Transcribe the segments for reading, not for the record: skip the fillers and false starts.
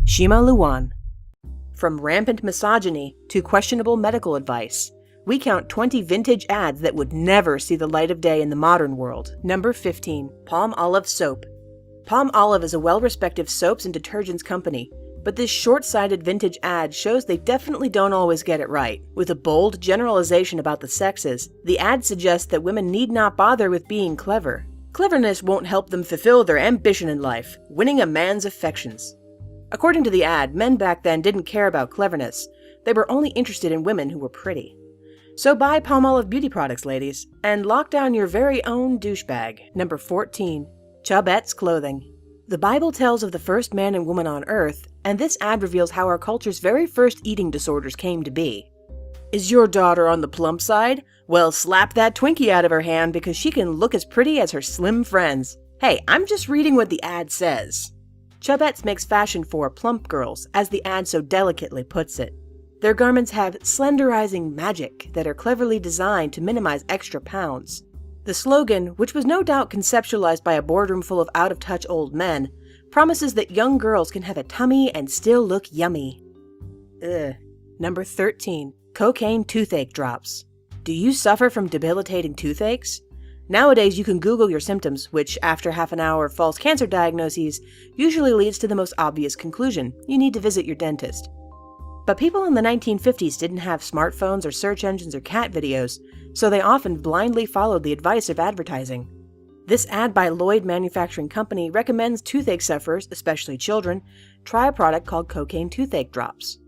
Shima Luan. From rampant misogyny to questionable medical advice, we count 20 vintage ads that would never see the light of day in the modern world. Number 15. Palmolive Soap. Palmolive is a well-respected soaps and detergents company, but this short-sighted vintage ad shows they definitely don't always get it right. With a bold generalization about the sexes, the ad suggests that women need not bother with being clever. Cleverness won't help them fulfill their ambition in life, winning a man's affections. According to the ad, men back then didn't care about cleverness. They were only interested in women who were pretty. So buy Palmolive beauty products, ladies, and lock down your very own douchebag. Number 14. Chubette's Clothing. The Bible tells of the first man and woman on Earth, and this ad reveals how our culture's very first eating disorders came to be. Is your daughter on the plump side? Well, slap that Twinkie out of her hand because she can look as pretty as her slim friends. Hey, I'm just reading what the ad says. Chubette's makes fashion for plump girls, as the ad so delicately puts it. Their garments have slenderizing magic that are cleverly designed to minimize extra pounds. The slogan, which was no doubt conceptualized by a boardroom full of out-of-touch old men, promises that young girls can have a tummy and still look yummy. Number 13. Cocaine Toothache Drops. Do you suffer from debilitating toothaches? Nowadays, you can Google your symptoms, which, after half an hour of false cancer diagnoses, usually leads to the most obvious conclusion: you need to visit your dentist. But people in the 1950s didn't have smartphones or search engines or cat videos, so they often blindly followed the advice of advertising. This ad by Lloyd Manufacturing Company recommends toothache sufferers, especially children, try a product called Cocaine Toothache Drops.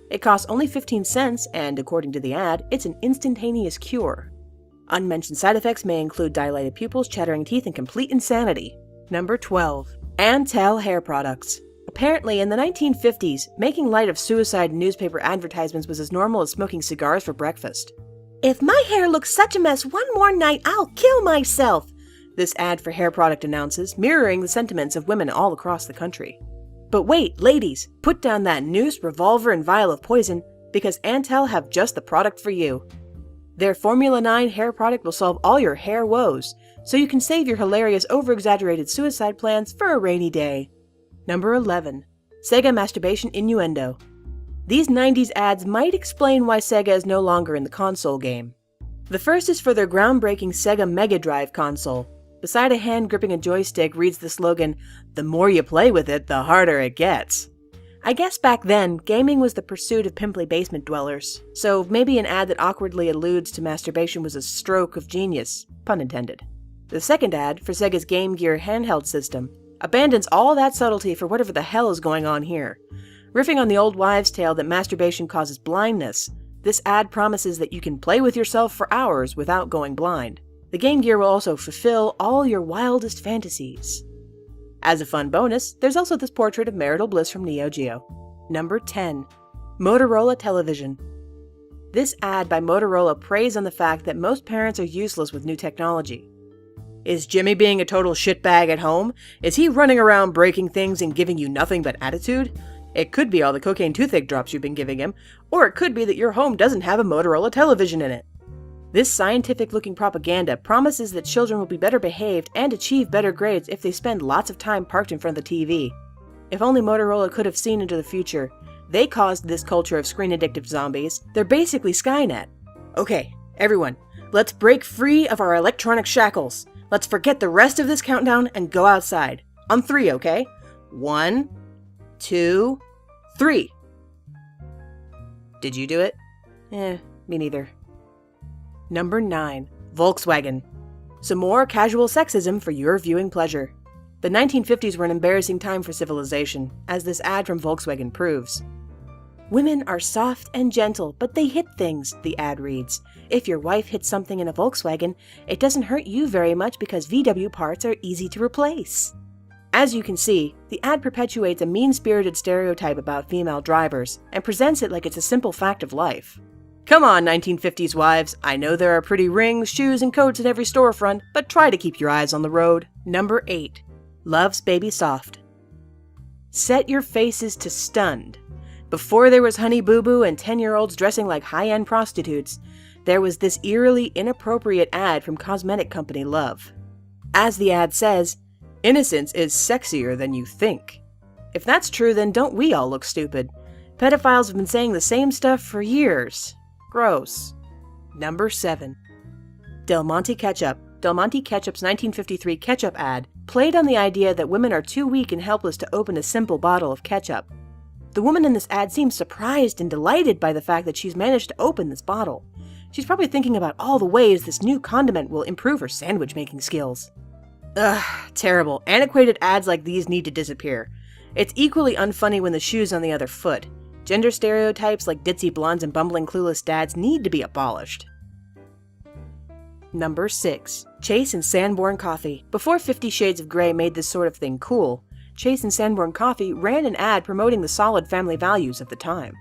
It costs only 15 cents, and according to the ad, it's an instantaneous cure. Unmentioned side effects may include dilated pupils, chattering teeth, and complete insanity. Number 12. Antel Hair Products. Apparently, in the 1950s, making light of suicide in newspaper advertisements was as normal as smoking cigars for breakfast. If my hair looks such a mess one more night, I'll kill myself, this ad for hair product announces, mirroring the sentiments of women all across the country. But wait, ladies, put down that noose, revolver, and vial of poison, because Antel have just the product for you. Their Formula 9 hair product will solve all your hair woes, so you can save your hilarious over-exaggerated suicide plans for a rainy day. Number 11. Sega Masturbation Innuendo. These 90s ads might explain why Sega is no longer in the console game. The first is for their groundbreaking Sega Mega Drive console. Beside a hand gripping a joystick reads the slogan, "The more you play with it, the harder it gets." I guess back then, gaming was the pursuit of pimply basement dwellers, so maybe an ad that awkwardly alludes to masturbation was a stroke of genius, pun intended. The second ad, for Sega's Game Gear handheld system, abandons all that subtlety for whatever the hell is going on here. Riffing on the old wives' tale that masturbation causes blindness, this ad promises that you can play with yourself for hours without going blind. The Game Gear will also fulfill all your wildest fantasies. As a fun bonus, there's also this portrait of marital bliss from Neo Geo. Number 10. Motorola Television. This ad by Motorola preys on the fact that most parents are useless with new technology. Is Jimmy being a total shitbag at home? Is he running around breaking things and giving you nothing but attitude? It could be all the cocaine toothache drops you've been giving him, or it could be that your home doesn't have a Motorola television in it. This scientific-looking propaganda promises that children will be better behaved and achieve better grades if they spend lots of time parked in front of the TV. If only Motorola could have seen into the future. They caused this culture of screen-addictive zombies. They're basically Skynet. Okay, everyone, let's break free of our electronic shackles. Let's forget the rest of this countdown and go outside. On 3, okay? 1, 2, 3. Did you do it? Me neither. Number 9. Volkswagen. Some more casual sexism for your viewing pleasure. The 1950s were an embarrassing time for civilization, as this ad from Volkswagen proves. Women are soft and gentle, but they hit things, the ad reads. If your wife hits something in a Volkswagen, it doesn't hurt you very much because VW parts are easy to replace. As you can see, the ad perpetuates a mean-spirited stereotype about female drivers and presents it like it's a simple fact of life. Come on, 1950s wives, I know there are pretty rings, shoes, and coats at every storefront, but try to keep your eyes on the road. Number 8. Love's Baby Soft. Set your faces to stunned. Before there was Honey Boo Boo and 10-year-olds dressing like high-end prostitutes, there was this eerily inappropriate ad from cosmetic company Love. As the ad says, innocence is sexier than you think. If that's true, then don't we all look stupid? Pedophiles have been saying the same stuff for years. Gross. Number 7. Del Monte Ketchup. Del Monte Ketchup's 1953 ketchup ad played on the idea that women are too weak and helpless to open a simple bottle of ketchup. The woman in this ad seems surprised and delighted by the fact that she's managed to open this bottle. She's probably thinking about all the ways this new condiment will improve her sandwich making skills. Ugh, terrible. Antiquated ads like these need to disappear. It's equally unfunny when the shoe's on the other foot. Gender stereotypes like ditzy blondes and bumbling clueless dads need to be abolished. Number 6. Chase and Sanborn Coffee. Before 50 Shades of Grey made this sort of thing cool, Chase and Sanborn Coffee ran an ad promoting the solid family values of the time.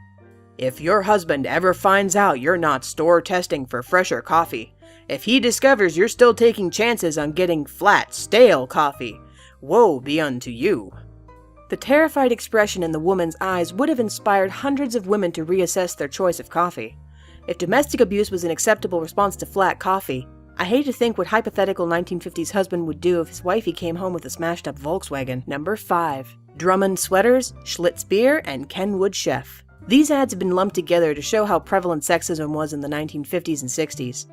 If your husband ever finds out you're not store testing for fresher coffee, if he discovers you're still taking chances on getting flat, stale coffee, woe be unto you. The terrified expression in the woman's eyes would have inspired hundreds of women to reassess their choice of coffee. If domestic abuse was an acceptable response to flat coffee, I hate to think what hypothetical 1950s husband would do if his wifey came home with a smashed-up Volkswagen. Number 5. Drummond Sweaters, Schlitz Beer, and Kenwood Chef. These ads have been lumped together to show how prevalent sexism was in the 1950s and 60s.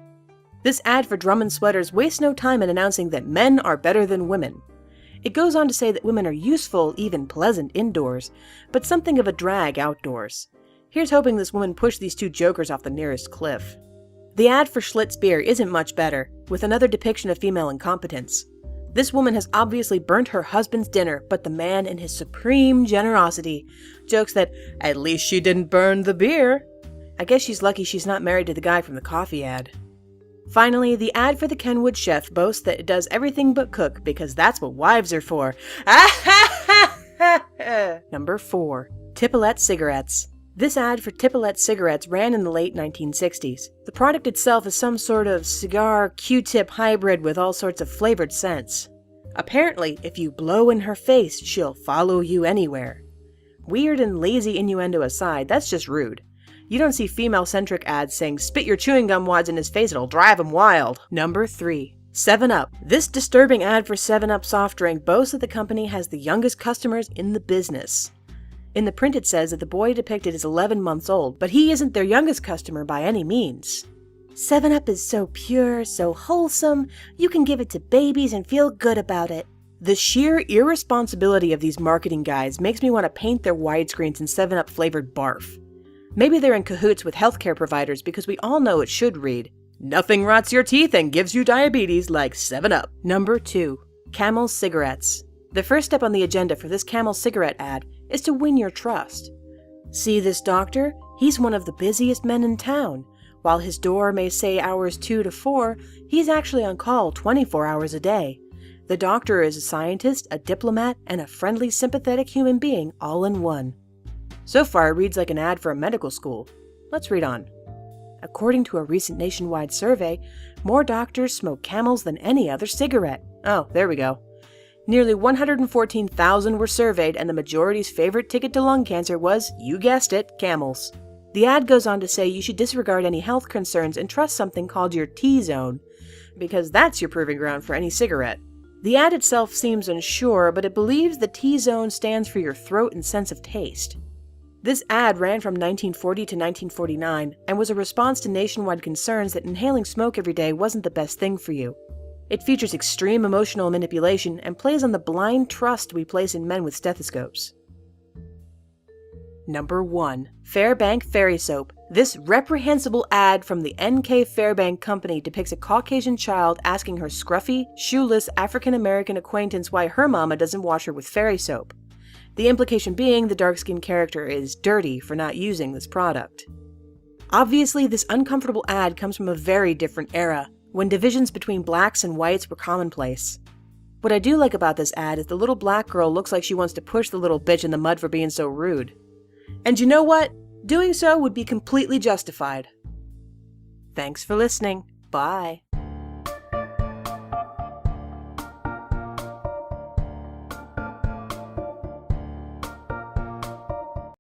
This ad for Drummond Sweaters wastes no time in announcing that men are better than women. It goes on to say that women are useful, even pleasant indoors, but something of a drag outdoors. Here's hoping this woman pushed these two jokers off the nearest cliff. The ad for Schlitz Beer isn't much better, with another depiction of female incompetence. This woman has obviously burnt her husband's dinner, but the man, in his supreme generosity, jokes that, at least she didn't burn the beer. I guess she's lucky she's not married to the guy from the coffee ad. Finally, the ad for the Kenwood Chef boasts that it does everything but cook, because that's what wives are for. Number 4. Tippelette Cigarettes. This ad for Tippelette cigarettes ran in the late 1960s. The product itself is some sort of cigar Q-tip hybrid with all sorts of flavored scents. Apparently, if you blow in her face, she'll follow you anywhere. Weird and lazy innuendo aside, that's just rude. You don't see female-centric ads saying, spit your chewing gum wads in his face, it'll drive him wild. Number 3. 7-Up. This disturbing ad for 7-Up soft drink boasts that the company has the youngest customers in the business. In the print it says that the boy depicted is 11 months old, but he isn't their youngest customer by any means. 7-Up is so pure, so wholesome, you can give it to babies and feel good about it. The sheer irresponsibility of these marketing guys makes me want to paint their widescreens in 7-Up flavored barf. Maybe they're in cahoots with healthcare providers because we all know it should read, nothing rots your teeth and gives you diabetes like 7-Up. Number 2. Camel Cigarettes. The first step on the agenda for this Camel cigarette ad is to win your trust. See this doctor? He's one of the busiest men in town. While his door may say hours 2 to 4, he's actually on call 24 hours a day. The doctor is a scientist, a diplomat, and a friendly, sympathetic human being all in one. So far, it reads like an ad for a medical school. Let's read on. According to a recent nationwide survey, more doctors smoke Camels than any other cigarette. Oh, there we go. Nearly 114,000 were surveyed, and the majority's favorite ticket to lung cancer was, you guessed it, Camels. The ad goes on to say you should disregard any health concerns and trust something called your T-zone, because that's your proving ground for any cigarette. The ad itself seems unsure, but it believes the T-zone stands for your throat and sense of taste. This ad ran from 1940 to 1949 and was a response to nationwide concerns that inhaling smoke every day wasn't the best thing for you. It features extreme emotional manipulation and plays on the blind trust we place in men with stethoscopes. Number 1. Fairbank Fairy Soap. This reprehensible ad from the N.K. Fairbank Company depicts a Caucasian child asking her scruffy, shoeless African-American acquaintance why her mama doesn't wash her with fairy soap. The implication being the dark-skinned character is dirty for not using this product. Obviously, this uncomfortable ad comes from a very different era, when divisions between blacks and whites were commonplace. What I do like about this ad is the little black girl looks like she wants to push the little bitch in the mud for being so rude. And you know what? Doing so would be completely justified. Thanks for listening. Bye.